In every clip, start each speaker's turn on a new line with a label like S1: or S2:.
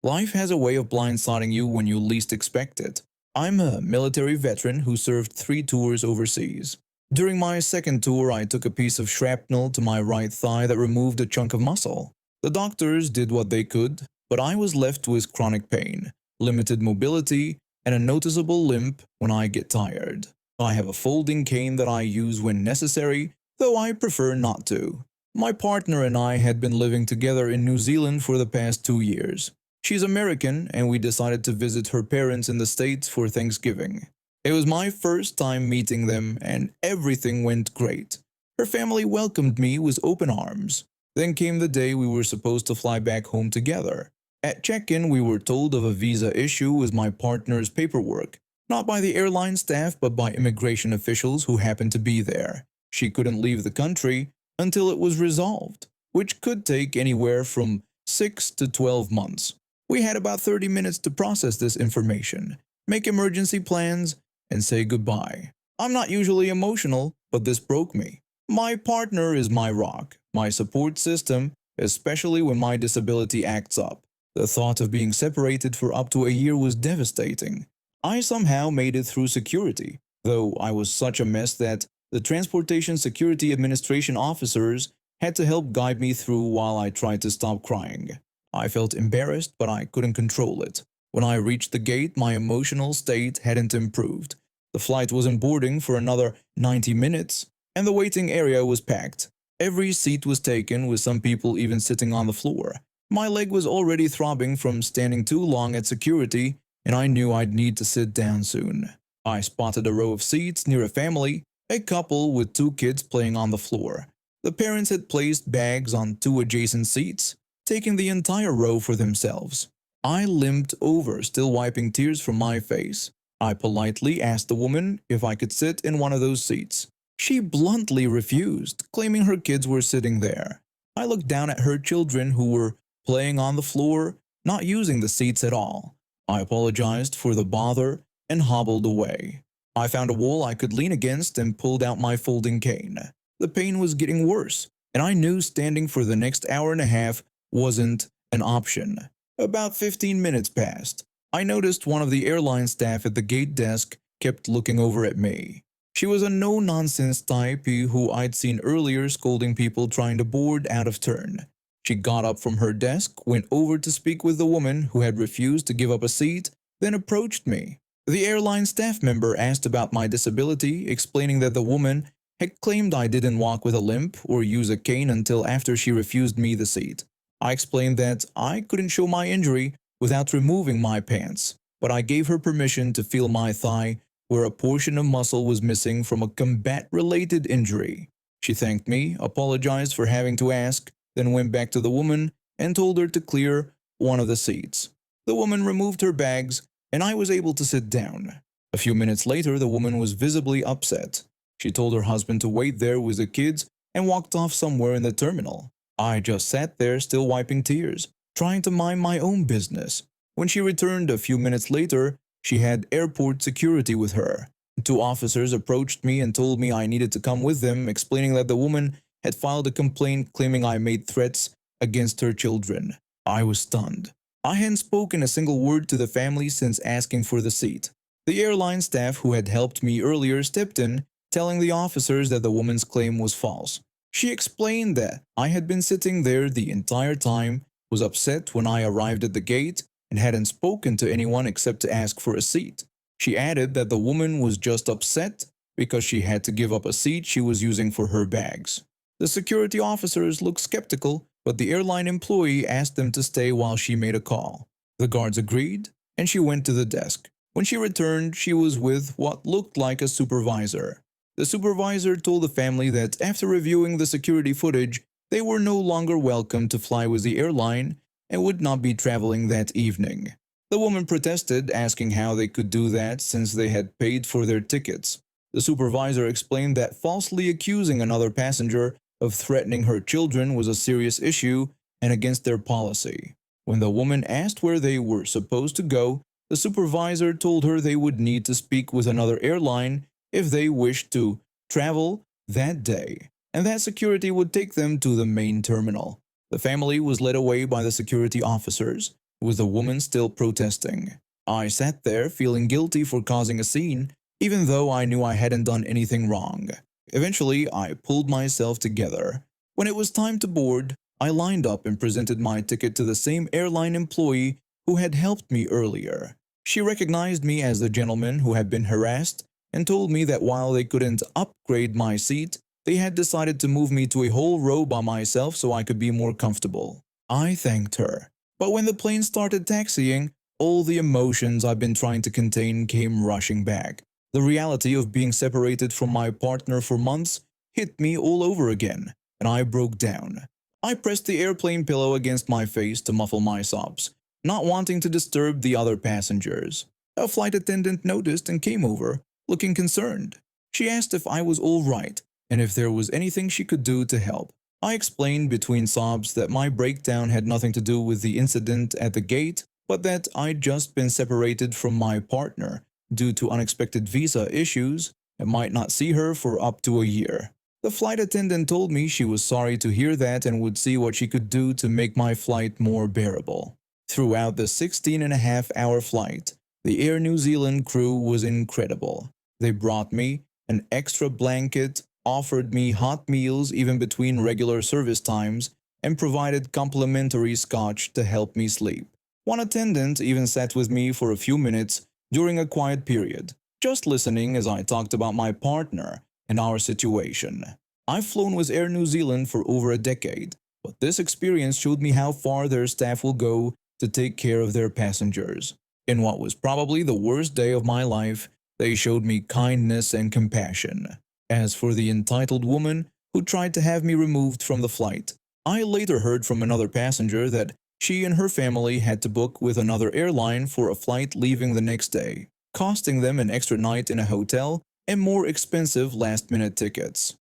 S1: Life has a way of blindsiding you when you least expect it. I'm a military veteran who served 3 tours overseas. During my second tour, I took a piece of shrapnel to my right thigh that removed a chunk of muscle. The doctors did what they could, but I was left with chronic pain, limited mobility, and a noticeable limp when I get tired. I have a folding cane that I use when necessary, though I prefer not to. My partner and I had been living together in New Zealand for the past 2 years. She's American, and we decided to visit her parents in the States for Thanksgiving. It was my first time meeting them, and everything went great. Her family welcomed me with open arms. Then came the day we were supposed to fly back home together. At check-in, we were told of a visa issue with my partner's paperwork, not by the airline staff but by immigration officials who happened to be there. She couldn't leave the country until it was resolved, which could take anywhere from 6 to 12 months. We had about 30 minutes to process this information, make emergency plans, and say goodbye. I'm not usually emotional, but this broke me. My partner is my rock, my support system, especially when my disability acts up. The thought of being separated for up to a year was devastating. I somehow made it through security, though I was such a mess that the Transportation Security Administration officers had to help guide me through while I tried to stop crying. I felt embarrassed, but I couldn't control it. When I reached the gate, my emotional state hadn't improved. The flight wasn't boarding for another 90 minutes, and the waiting area was packed. Every seat was taken, with some people even sitting on the floor. My leg was already throbbing from standing too long at security, and I knew I'd need to sit down soon. I spotted a row of seats near a family, a couple with 2 kids playing on the floor. The parents had placed bags on 2 adjacent seats, taking the entire row for themselves. I limped over, still wiping tears from my face. I politely asked the woman if I could sit in one of those seats. She bluntly refused, claiming her kids were sitting there. I looked down at her children who were playing on the floor, not using the seats at all. I apologized for the bother and hobbled away. I found a wall I could lean against and pulled out my folding cane. The pain was getting worse, and I knew standing for the next hour and a half wasn't an option. About 15 minutes passed. I noticed one of the airline staff at the gate desk kept looking over at me. She was a no-nonsense type who I'd seen earlier scolding people trying to board out of turn. She got up from her desk, went over to speak with the woman who had refused to give up a seat, then approached me. The airline staff member asked about my disability, explaining that the woman had claimed I didn't walk with a limp or use a cane until after she refused me the seat. I explained that I couldn't show my injury without removing my pants, but I gave her permission to feel my thigh where a portion of muscle was missing from a combat-related injury. She thanked me, apologized for having to ask, then went back to the woman and told her to clear one of the seats. The woman removed her bags, and I was able to sit down. A few minutes later, the woman was visibly upset. She told her husband to wait there with the kids and walked off somewhere in the terminal. I just sat there, still wiping tears, trying to mind my own business. When she returned a few minutes later, she had airport security with her. 2 officers approached me and told me I needed to come with them, explaining that the woman had filed a complaint claiming I made threats against her children. I was stunned. I hadn't spoken a single word to the family since asking for the seat. The airline staff who had helped me earlier stepped in, telling the officers that the woman's claim was false. She explained that I had been sitting there the entire time, was upset when I arrived at the gate, and hadn't spoken to anyone except to ask for a seat. She added that the woman was just upset because she had to give up a seat she was using for her bags. The security officers looked skeptical, but the airline employee asked them to stay while she made a call. The guards agreed, and she went to the desk. When she returned, she was with what looked like a supervisor. The supervisor told the family that after reviewing the security footage, they were no longer welcome to fly with the airline and would not be traveling that evening. The woman protested, asking how they could do that since they had paid for their tickets. The supervisor explained that falsely accusing another passenger of threatening her children was a serious issue and against their policy. When the woman asked where they were supposed to go, the supervisor told her they would need to speak with another airline if they wished to travel that day, and that security would take them to the main terminal. The family was led away by the security officers, with the woman still protesting. I sat there feeling guilty for causing a scene, even though I knew I hadn't done anything wrong. Eventually, I pulled myself together. When it was time to board, I lined up and presented my ticket to the same airline employee who had helped me earlier. She recognized me as the gentleman who had been harassed and told me that while they couldn't upgrade my seat, they had decided to move me to a whole row by myself so I could be more comfortable. I thanked her, but when the plane started taxiing, all the emotions I've been trying to contain came rushing back. The reality of being separated from my partner for months hit me all over again, and I broke down. I pressed the airplane pillow against my face to muffle my sobs, not wanting to disturb the other passengers. A flight attendant noticed and came over, looking concerned. She asked if I was all right and if there was anything she could do to help. I explained between sobs that my breakdown had nothing to do with the incident at the gate, but that I'd just been separated from my partner due to unexpected visa issues and might not see her for up to a year. The flight attendant told me she was sorry to hear that and would see what she could do to make my flight more bearable. Throughout the 16-and-a-half-hour flight, the Air New Zealand crew was incredible. They brought me an extra blanket, offered me hot meals even between regular service times, and provided complimentary scotch to help me sleep. One attendant even sat with me for a few minutes during a quiet period, just listening as I talked about my partner and our situation. I've flown with Air New Zealand for over a decade, but this experience showed me how far their staff will go to take care of their passengers. In what was probably the worst day of my life, they showed me kindness and compassion. As for the entitled woman who tried to have me removed from the flight, I later heard from another passenger that she and her family had to book with another airline for a flight leaving the next day, costing them an extra night in a hotel and more expensive last-minute tickets.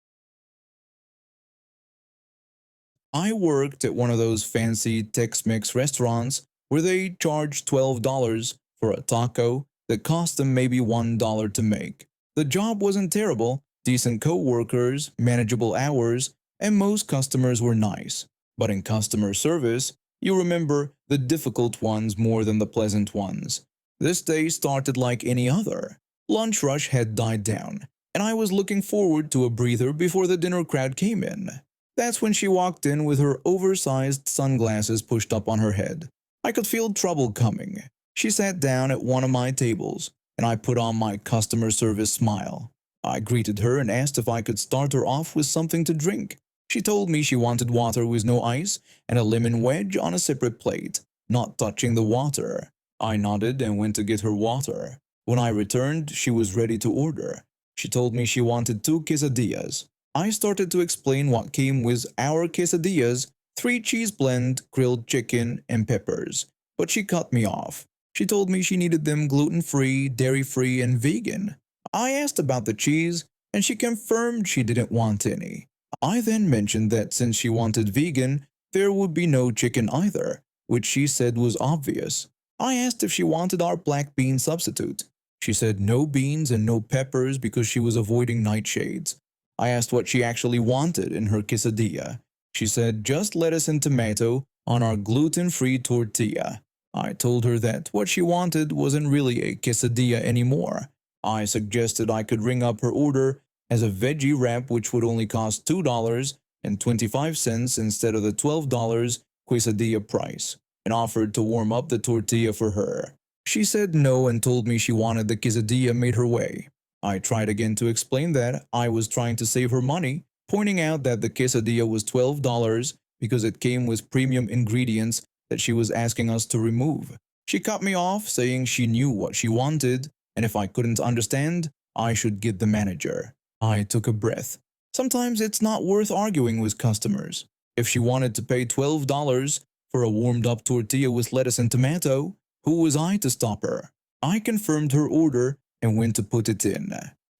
S1: I worked at one of those fancy Tex-Mex restaurants where they charge $12 for a taco that cost them maybe $1 to make. The job wasn't terrible, decent co-workers, manageable hours, and most customers were nice. But in customer service, you remember the difficult ones more than the pleasant ones. This day started like any other. Lunch rush had died down, and I was looking forward to a breather before the dinner crowd came in. That's when she walked in with her oversized sunglasses pushed up on her head. I could feel trouble coming. She sat down at one of my tables, and I put on my customer service smile. I greeted her and asked if I could start her off with something to drink. She told me she wanted water with no ice and a lemon wedge on a separate plate, not touching the water. I nodded and went to get her water. When I returned, she was ready to order. She told me she wanted 2 quesadillas. I started to explain what came with our quesadillas: 3 cheese blend, grilled chicken, and peppers. But she cut me off. She told me she needed them gluten-free, dairy-free, and vegan. I asked about the cheese, and she confirmed she didn't want any. I then mentioned that since she wanted vegan, there would be no chicken either, which she said was obvious. I asked if she wanted our black bean substitute. She said no beans and no peppers because she was avoiding nightshades. I asked what she actually wanted in her quesadilla. She said just lettuce and tomato on our gluten-free tortilla. I told her that what she wanted wasn't really a quesadilla anymore. I suggested I could ring up her order as a veggie wrap, which would only cost $2.25 instead of the $12 quesadilla price, and offered to warm up the tortilla for her. She said no and told me she wanted the quesadilla made her way. I tried again to explain that I was trying to save her money, pointing out that the quesadilla was $12 because it came with premium ingredients that she was asking us to remove. She cut me off, saying she knew what she wanted, and if I couldn't understand, I should get the manager. I took a breath. Sometimes it's not worth arguing with customers. If she wanted to pay $12 for a warmed-up tortilla with lettuce and tomato, who was I to stop her? I confirmed her order and went to put it in.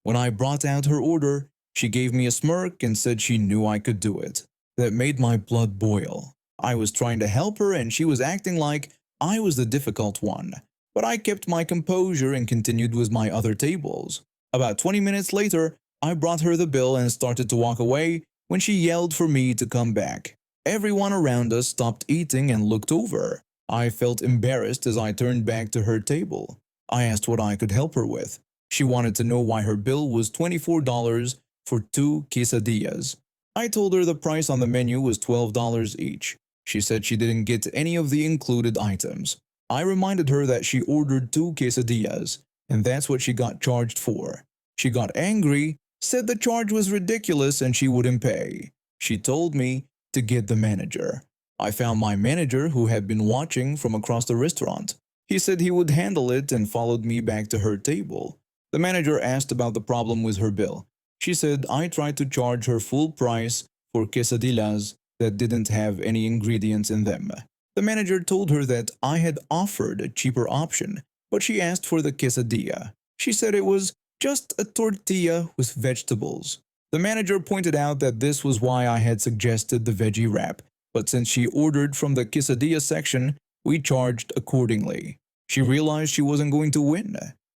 S1: When I brought out her order, she gave me a smirk and said she knew I could do it. That made my blood boil. I was trying to help her and she was acting like I was the difficult one, but I kept my composure and continued with my other tables. About 20 minutes later, I brought her the bill and started to walk away when she yelled for me to come back. Everyone around us stopped eating and looked over. I felt embarrassed as I turned back to her table. I asked what I could help her with. She wanted to know why her bill was $24 for two quesadillas. I told her the price on the menu was $12 each. She said she didn't get any of the included items. I reminded her that she ordered two quesadillas, and that's what she got charged for. She got angry, said the charge was ridiculous and she wouldn't pay. She told me to get the manager. I found my manager who had been watching from across the restaurant. He said he would handle it and followed me back to her table. The manager asked about the problem with her bill. She said I tried to charge her full price for quesadillas that didn't have any ingredients in them. The manager told her that I had offered a cheaper option, but she asked for the quesadilla. She said it was just a tortilla with vegetables. The manager pointed out that this was why I had suggested the veggie wrap, but since she ordered from the quesadilla section, we charged accordingly. She realized she wasn't going to win.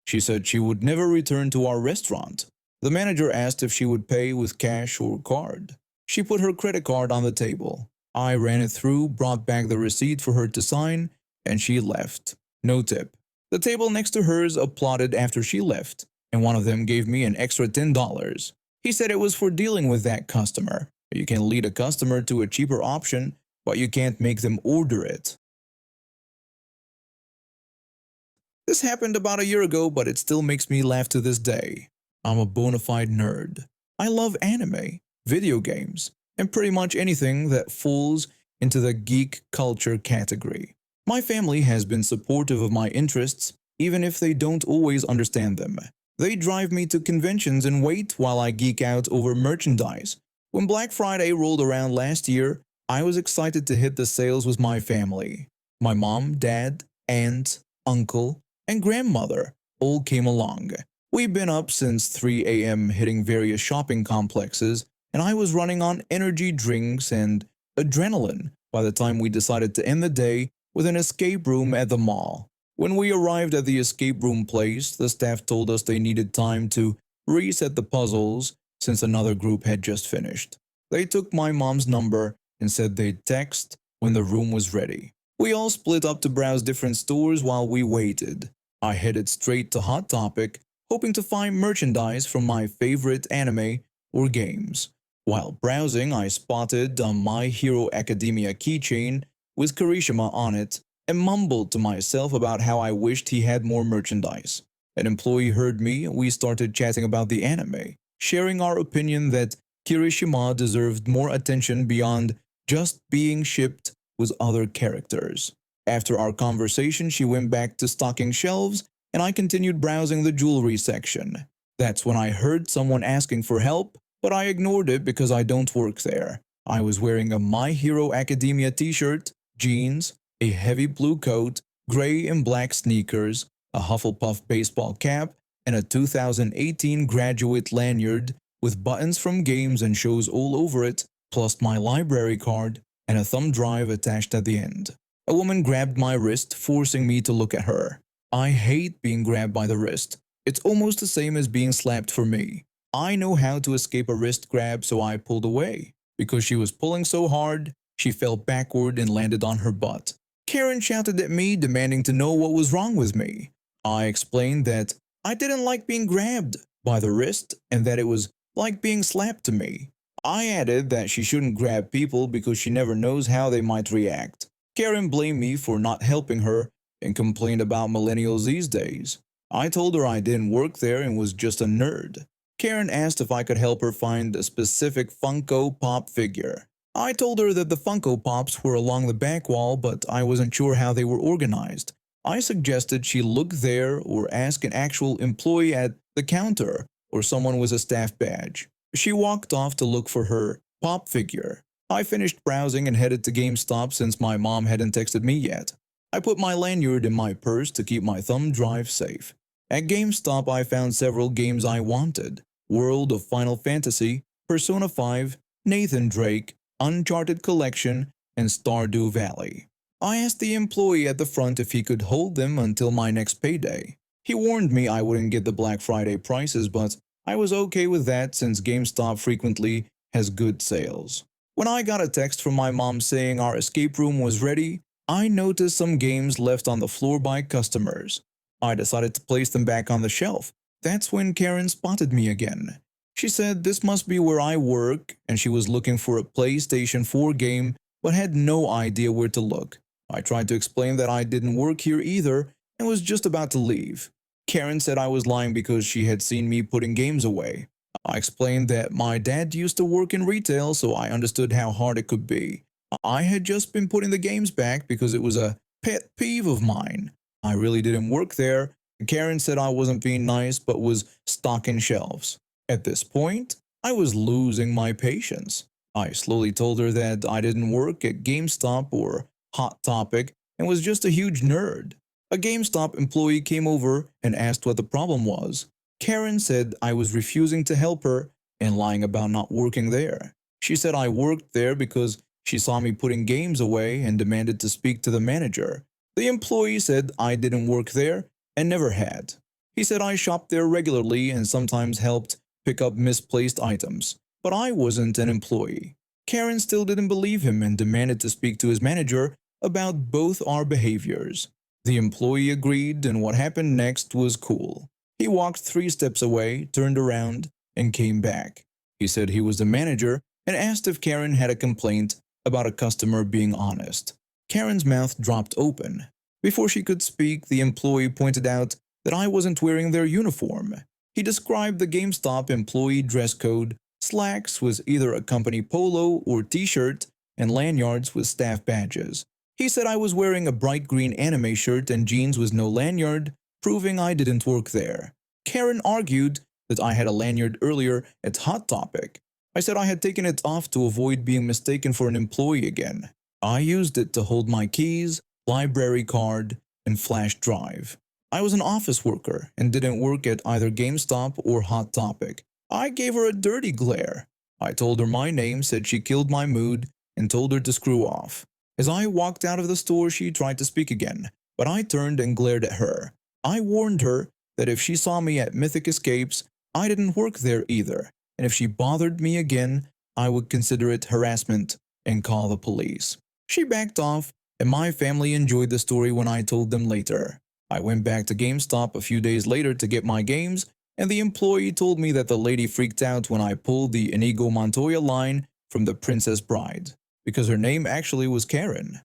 S1: She said she would never return to our restaurant. The manager asked if she would pay with cash or card. She put her credit card on the table. I ran it through, brought back the receipt for her to sign, and she left. No tip. The table next to hers applauded after she left, and one of them gave me an extra $10. He said it was for dealing with that customer. You can lead a customer to a cheaper option, but you can't make them order it. This happened about a year ago, but it still makes me laugh to this day. I'm a bona fide nerd. I love anime, video games, and pretty much anything that falls into the geek culture category. My family has been supportive of my interests, even if they don't always understand them. They drive me to conventions and wait while I geek out over merchandise. When Black Friday rolled around last year, I was excited to hit the sales with my family. My mom, dad, aunt, uncle, and grandmother all came along. We've been up since 3 a.m. hitting various shopping complexes, and I was running on energy drinks and adrenaline by the time we decided to end the day with an escape room at the mall. When we arrived at the escape room place, the staff told us they needed time to reset the puzzles since another group had just finished. They took my mom's number and said they'd text when the room was ready. We all split up to browse different stores while we waited. I headed straight to Hot Topic, hoping to find merchandise from my favorite anime or games. While browsing, I spotted a My Hero Academia keychain with Kirishima on it and mumbled to myself about how I wished he had more merchandise. An employee heard me and we started chatting about the anime, sharing our opinion that Kirishima deserved more attention beyond just being shipped with other characters. After our conversation, she went back to stocking shelves and I continued browsing the jewelry section. That's when I heard someone asking for help, but I ignored it because I don't work there. I was wearing a My Hero Academia t-shirt, jeans, a heavy blue coat, gray and black sneakers, a Hufflepuff baseball cap, and a 2018 graduate lanyard with buttons from games and shows all over it, plus my library card and a thumb drive attached at the end. A woman grabbed my wrist, forcing me to look at her. I hate being grabbed by the wrist. It's almost the same as being slapped for me. I know how to escape a wrist grab, so I pulled away. Because she was pulling so hard, she fell backward and landed on her butt. Karen shouted at me, demanding to know what was wrong with me. I explained that I didn't like being grabbed by the wrist and that it was like being slapped to me. I added that she shouldn't grab people because she never knows how they might react. Karen blamed me for not helping her and complained about millennials these days. I told her I didn't work there and was just a nerd. Karen asked if I could help her find a specific Funko Pop figure. I told her that the Funko Pops were along the back wall, but I wasn't sure how they were organized. I suggested she look there or ask an actual employee at the counter or someone with a staff badge. She walked off to look for her pop figure. I finished browsing and headed to GameStop since my mom hadn't texted me yet. I put my lanyard in my purse to keep my thumb drive safe. At GameStop I found several games I wanted: World of Final Fantasy, Persona 5, Nathan Drake, Uncharted Collection, and Stardew Valley. I asked the employee at the front if he could hold them until my next payday. He warned me I wouldn't get the Black Friday prices, but I was okay with that since GameStop frequently has good sales. When I got a text from my mom saying our escape room was ready, I noticed some games left on the floor by customers. I decided to place them back on the shelf. That's when Karen spotted me again. She said this must be where I work, and she was looking for a PlayStation 4 game but had no idea where to look. I tried to explain that I didn't work here either and was just about to leave. Karen said I was lying because she had seen me putting games away. I explained that my dad used to work in retail, so I understood how hard it could be. I had just been putting the games back because it was a pet peeve of mine. I really didn't work there. Karen said I wasn't being nice but was stocking shelves. At this point, I was losing my patience. I slowly told her that I didn't work at GameStop or Hot Topic and was just a huge nerd. A GameStop employee came over and asked what the problem was. Karen said I was refusing to help her and lying about not working there. She said I worked there because she saw me putting games away and demanded to speak to the manager. The employee said I didn't work there and never had. He said I shopped there regularly and sometimes helped pick up misplaced items, but I wasn't an employee. Karen still didn't believe him and demanded to speak to his manager about both our behaviors. The employee agreed, and what happened next was cool. He walked 3 steps away, turned around, and came back. He said he was the manager and asked if Karen had a complaint about a customer being honest. Karen's mouth dropped open. Before she could speak, the employee pointed out that I wasn't wearing their uniform. He described the GameStop employee dress code. Slacks was either a company polo or t-shirt, and lanyards with staff badges. He said I was wearing a bright green anime shirt and jeans with no lanyard, proving I didn't work there. Karen argued that I had a lanyard earlier at Hot Topic. I said I had taken it off to avoid being mistaken for an employee again. I used it to hold my keys, library card, and flash drive. I was an office worker and didn't work at either GameStop or Hot Topic. I gave her a dirty glare. I told her my name, said she killed my mood, and told her to screw off. As I walked out of the store, she tried to speak again, but I turned and glared at her. I warned her that if she saw me at Mythic Escapes, I didn't work there either, and if she bothered me again, I would consider it harassment and call the police. She backed off, and my family enjoyed the story when I told them later. I went back to GameStop a few days later to get my games, and the employee told me that the lady freaked out when I pulled the Inigo Montoya line from The Princess Bride, because her name actually was Karen.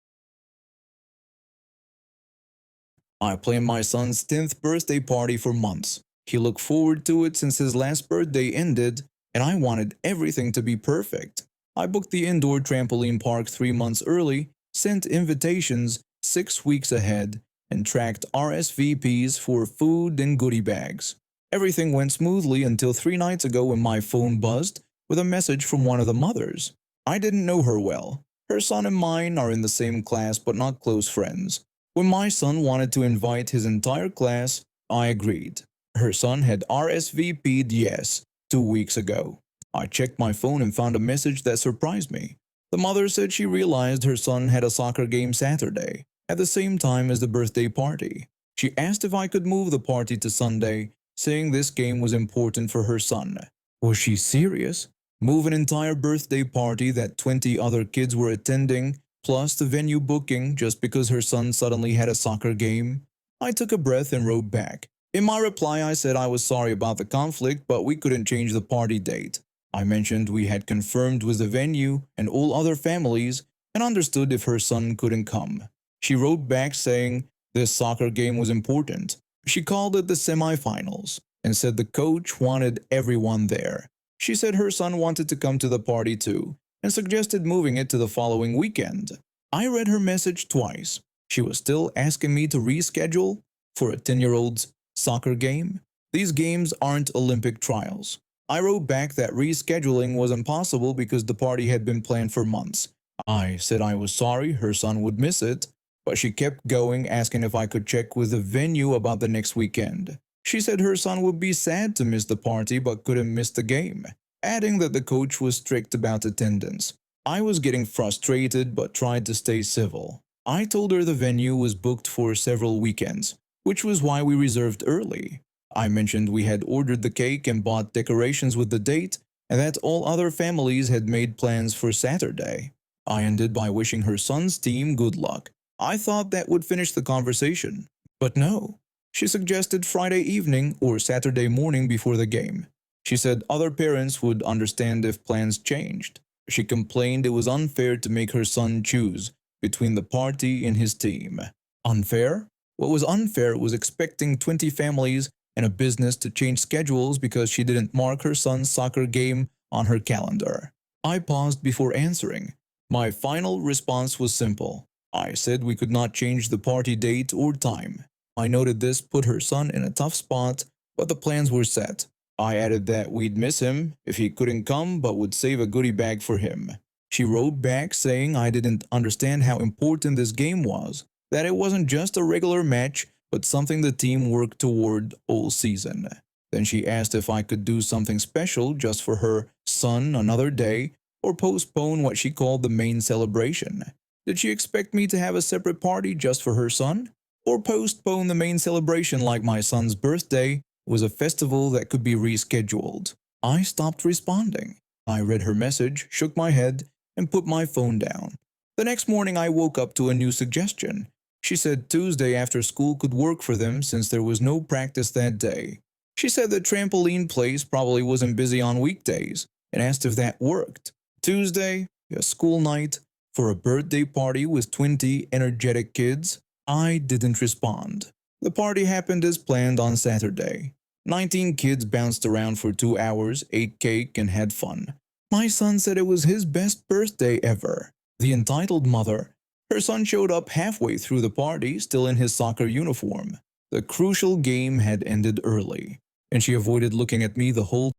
S1: I planned my son's 10th birthday party for months. He looked forward to it since his last birthday ended, and I wanted everything to be perfect. I booked the indoor trampoline park 3 months early, sent invitations 6 weeks ahead, and tracked RSVPs for food and goodie bags. Everything went smoothly until 3 nights ago when my phone buzzed with a message from one of the mothers. I didn't know her well. Her son and mine are in the same class but not close friends. When my son wanted to invite his entire class, I agreed. Her son had RSVP'd yes 2 weeks ago. I checked my phone and found a message that surprised me. The mother said she realized her son had a soccer game Saturday, at the same time as the birthday party. She asked if I could move the party to Sunday, saying this game was important for her son. Was she serious? Move an entire birthday party that 20 other kids were attending, plus the venue booking just because her son suddenly had a soccer game? I took a breath and wrote back. In my reply, I said I was sorry about the conflict, but we couldn't change the party date. I mentioned we had confirmed with the venue and all other families and understood if her son couldn't come. She wrote back saying this soccer game was important. She called it the semifinals and said the coach wanted everyone there. She said her son wanted to come to the party too and suggested moving it to the following weekend. I read her message twice. She was still asking me to reschedule for a 10-year-old's soccer game. These games aren't Olympic trials. I wrote back that rescheduling was impossible because the party had been planned for months. I said I was sorry her son would miss it, but she kept going, asking if I could check with the venue about the next weekend. She said her son would be sad to miss the party but couldn't miss the game, adding that the coach was strict about attendance. I was getting frustrated but tried to stay civil. I told her the venue was booked for several weekends, which was why we reserved early. I mentioned we had ordered the cake and bought decorations with the date, and that all other families had made plans for Saturday. I ended by wishing her son's team good luck. I thought that would finish the conversation, but no. She suggested Friday evening or Saturday morning before the game. She said other parents would understand if plans changed. She complained it was unfair to make her son choose between the party and his team. Unfair? What was unfair was expecting 20 families and a business to change schedules because she didn't mark her son's soccer game on her calendar. I paused before answering. My final response was simple. I said we could not change the party date or time. I noted this put her son in a tough spot, but the plans were set. I added that we'd miss him if he couldn't come but would save a goodie bag for him. She wrote back saying I didn't understand how important this game was, that it wasn't just a regular match but something the team worked toward all season. Then she asked if I could do something special just for her son another day or postpone what she called the main celebration. Did she expect me to have a separate party just for her son? Or postpone the main celebration like my son's birthday was a festival that could be rescheduled? I stopped responding. I read her message, shook my head, and put my phone down. The next morning I woke up to a new suggestion. She said Tuesday after school could work for them since there was no practice that day. She said the trampoline place probably wasn't busy on weekdays and asked if that worked. Tuesday, a school night, for a birthday party with 20 energetic kids? I didn't respond. The party happened as planned on Saturday. 19 kids bounced around for 2 hours, ate cake, and had fun. My son said it was his best birthday ever. The entitled mother. Her son showed up halfway through the party, still in his soccer uniform. The crucial game had ended early, and she avoided looking at me the whole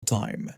S1: time.